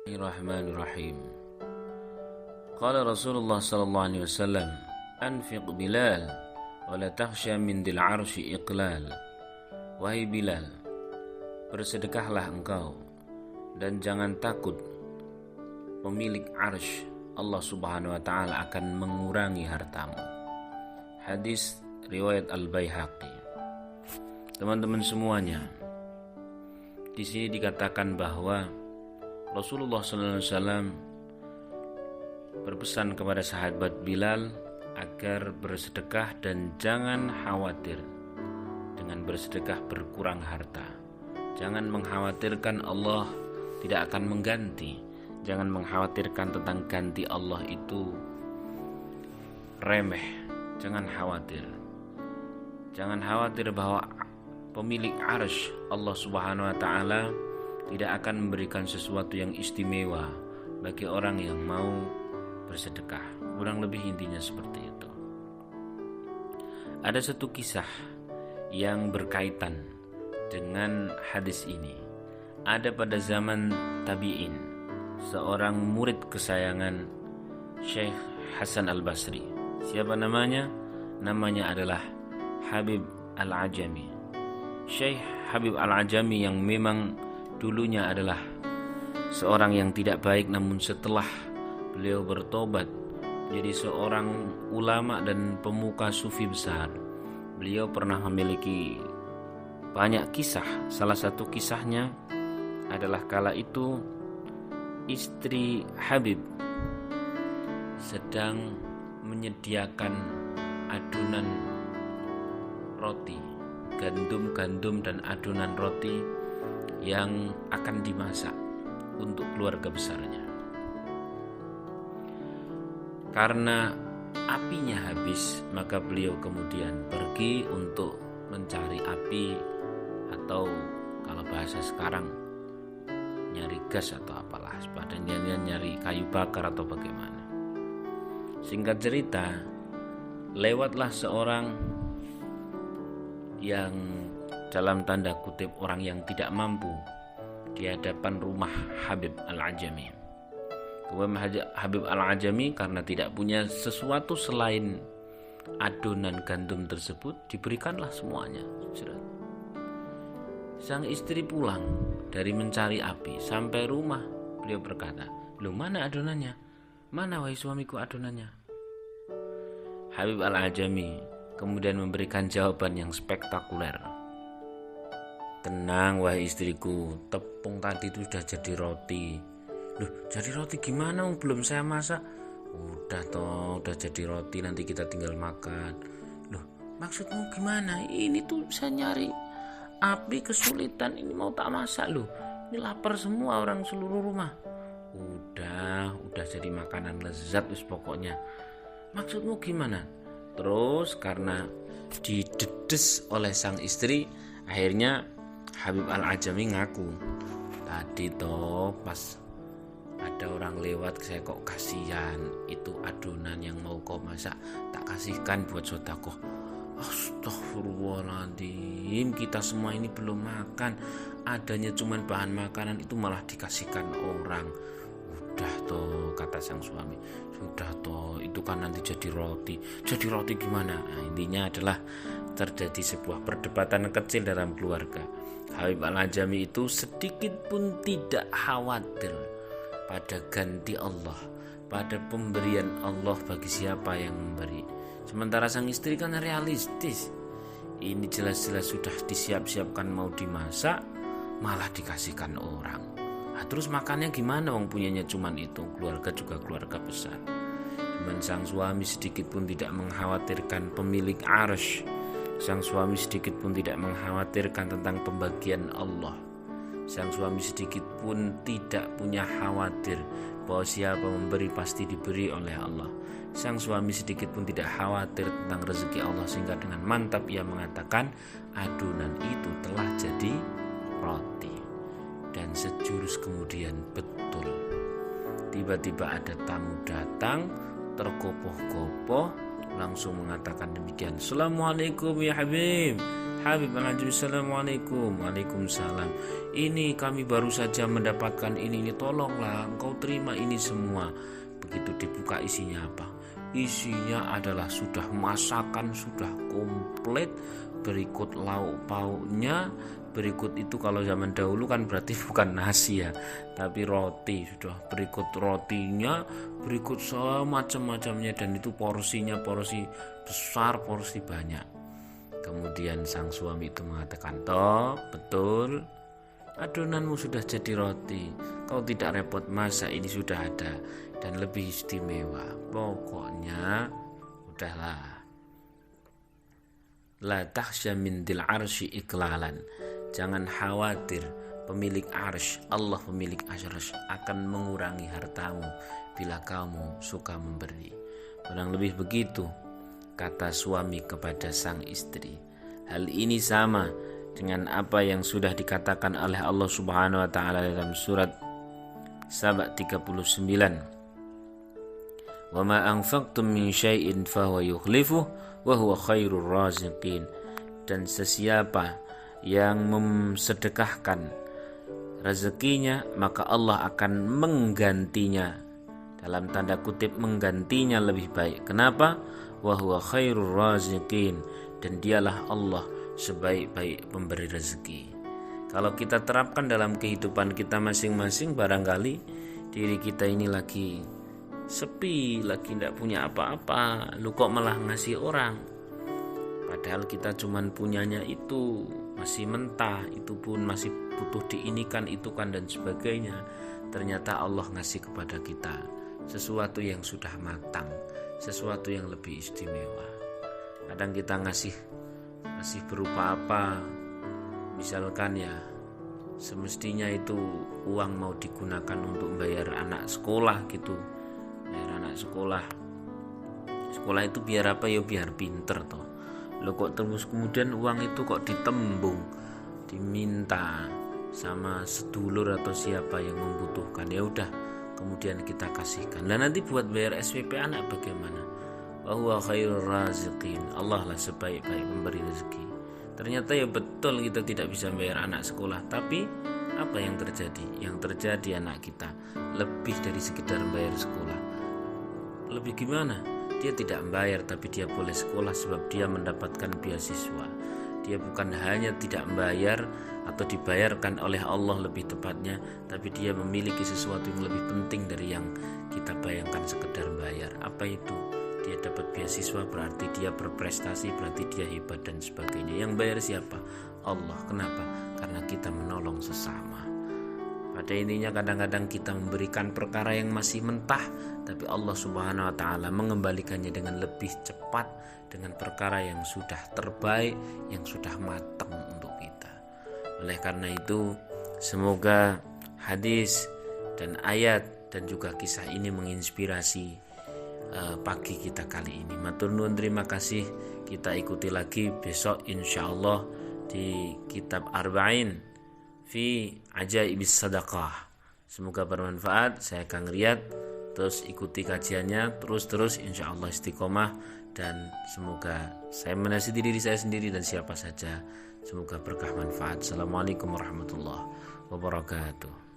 Bismillahirrahmanirrahim. Qala Rasulullah sallallahu alaihi wasallam, "Anfiq Bilal wa la takhsha min dil 'arsy iqlal." Wahai Bilal, bersedekahlah engkau dan jangan takut pemilik arsy Allah Subhanahu wa taala akan mengurangi hartamu. Hadis riwayat Al-Baihaqi. Teman-teman semuanya, di sini dikatakan bahwa Rasulullah SAW berpesan kepada sahabat Bilal agar bersedekah dan jangan khawatir dengan bersedekah berkurang harta. Jangan mengkhawatirkan Allah tidak akan mengganti. Jangan mengkhawatirkan tentang ganti Allah itu remeh. Jangan khawatir. Jangan khawatir bahwa pemilik arsy Allah Subhanahu wa taala tidak akan memberikan sesuatu yang istimewa bagi orang yang mau bersedekah. Kurang lebih intinya seperti itu. Ada satu kisah yang berkaitan dengan hadis ini. Ada pada zaman tabi'in, seorang murid kesayangan Syekh Hasan Al-Basri. Siapa namanya? Namanya adalah Habib Al-Ajami. Syekh Habib Al-Ajami yang memang dulunya adalah seorang yang tidak baik, namun setelah beliau bertobat menjadi seorang ulama dan pemuka sufi besar, beliau pernah memiliki banyak kisah. Salah satu kisahnya adalah kala itu istri Habib sedang menyediakan adonan roti, gandum dan adonan roti yang akan dimasak untuk keluarga besarnya. Karena apinya habis, maka beliau kemudian pergi untuk mencari api, atau kalau bahasa sekarang nyari gas atau apalah, sepadanya nyari kayu bakar atau bagaimana. Singkat cerita, lewatlah seorang yang dalam tanda kutip orang yang tidak mampu di hadapan rumah Habib Al-Ajami. Habib Al-Ajami karena tidak punya sesuatu selain adonan gandum tersebut, diberikanlah semuanya. Sang istri pulang dari mencari api, sampai rumah beliau berkata, "Loh, mana adonannya? Mana wahai suamiku adonannya?" Habib Al-Ajami kemudian memberikan jawaban yang spektakuler. "Tenang wahai istriku, tepung tadi itu sudah jadi roti." "Loh, jadi roti gimana? Belum saya masak." "Udah toh, udah jadi roti, nanti kita tinggal makan." "Loh, maksudmu gimana? Ini tuh saya nyari api kesulitan, ini mau tak masak loh. Ini lapar semua orang seluruh rumah." Udah jadi makanan lezat wis pokoknya." "Maksudmu gimana?" Terus karena didedes oleh sang istri, akhirnya Habib Al-Ajami ngaku, "Tadi toh pas ada orang lewat, saya kok kasihan, itu adonan yang mau kau masak tak kasihkan buat sedekah." Astagfirullahaladzim, kita semua ini belum makan, adanya cuman bahan makanan itu malah dikasihkan orang. "Udah toh," kata sang suami, "sudah toh, itu kan nanti jadi roti." "Jadi roti gimana?" Nah, intinya adalah terjadi sebuah perdebatan kecil dalam keluarga. Habib Al-Ajami itu sedikit pun tidak khawatir pada ganti Allah, pada pemberian Allah bagi siapa yang memberi. Sementara sang istri kan realistis. Ini jelas-jelas sudah disiap-siapkan mau dimasak, malah dikasihkan orang. Nah, terus makannya gimana? Wong punyanya cuman itu, keluarga juga keluarga besar. Cuman sang suami sedikit pun tidak mengkhawatirkan pemilik arsy. Sang suami sedikit pun tidak mengkhawatirkan tentang pembagian Allah. Sang suami sedikit pun tidak punya khawatir bahwa siapa memberi pasti diberi oleh Allah. Sang suami sedikit pun tidak khawatir tentang rezeki Allah, sehingga dengan mantap ia mengatakan adonan itu telah jadi roti. Dan sejurus kemudian betul, tiba-tiba ada tamu datang, tergopoh-gopoh, langsung mengatakan demikian, "Assalamualaikum ya Habib." Habib Al-Ajmi, Assalamualaikum. Waalaikumsalam. Ini kami baru saja mendapatkan ini, tolonglah engkau terima ini semua. Begitu dibuka isinya apa? Isinya adalah sudah masakan, sudah komplit, berikut lauk pauknya. Berikut itu kalau zaman dahulu kan berarti bukan nasi ya, tapi roti. Sudah berikut rotinya, berikut semacam-macamnya, dan itu porsinya porsi besar, porsi banyak. Kemudian sang suami itu mengatakan, toh betul, adonanmu sudah jadi roti, kau tidak repot masak, ini sudah ada dan lebih istimewa. Pokoknya udahlah. La takhsha min dil arsy iklalan. Jangan khawatir, pemilik arsy, Allah pemilik arsy akan mengurangi hartamu bila kamu suka memberi. Kurang lebih begitu kata suami kepada sang istri. Hal ini sama dengan apa yang sudah dikatakan oleh Allah Subhanahu wa taala dalam surat Saba 39. Wa ma anfaqtum min syai'in fahuwa yukhlifuh wa huwa khairur raziqin. Dan sesiapa yang memsedekahkan rezekinya, maka Allah akan menggantinya, dalam tanda kutip menggantinya lebih baik. Kenapa? Wa huwa khairur raziqin, dan dialah Allah sebaik-baik pemberi rezeki. Kalau kita terapkan dalam kehidupan kita masing-masing, barangkali diri kita ini lagi sepi, lagi tidak punya apa-apa, lu kok malah ngasih orang, padahal kita cuman punyanya itu masih mentah, itu pun masih butuh diinikan, itukan dan sebagainya. Ternyata Allah ngasih kepada kita sesuatu yang sudah matang, sesuatu yang lebih istimewa. Kadang kita ngasih berupa apa, misalkan ya semestinya itu uang mau digunakan untuk bayar anak sekolah gitu, bayar anak sekolah itu biar apa ya, biar pinter toh. Lo kok terus kemudian uang itu kok ditembung, diminta sama sedulur atau siapa yang membutuhkan, ya udah kemudian kita kasihkan. Dan nanti buat bayar SPP anak bagaimana? Wa huwa khairur raziqin, Allah lah sebaik-baik pemberi rezeki. Ternyata ya betul kita tidak bisa bayar anak sekolah, tapi apa yang terjadi? Yang terjadi anak kita lebih dari sekedar bayar sekolah. Lebih gimana? Dia tidak membayar, tapi dia boleh sekolah sebab dia mendapatkan beasiswa. Dia bukan hanya tidak membayar atau dibayarkan oleh Allah lebih tepatnya, tapi dia memiliki sesuatu yang lebih penting dari yang kita bayangkan sekedar bayar. Apa itu? Dia dapat beasiswa, berarti dia berprestasi, berarti dia hebat dan sebagainya. Yang bayar siapa? Allah. Kenapa? Karena kita menolong sesama. Pada intinya kadang-kadang kita memberikan perkara yang masih mentah, tapi Allah Subhanahu wa taala mengembalikannya dengan lebih cepat, dengan perkara yang sudah terbaik, yang sudah matang untuk kita. Oleh karena itu, semoga hadis dan ayat dan juga kisah ini menginspirasi pagi kita kali ini. Matur nuwun, terima kasih. Kita ikuti lagi besok insyaallah di kitab Arba'in fi Ajaibis Sadaqah. Semoga bermanfaat. Saya Kang Riyad, terus ikuti kajiannya terus insyaallah istiqomah, dan semoga saya menasihati diri saya sendiri dan siapa saja, semoga berkah manfaat. Assalamualaikum warahmatullahi wabarakatuh.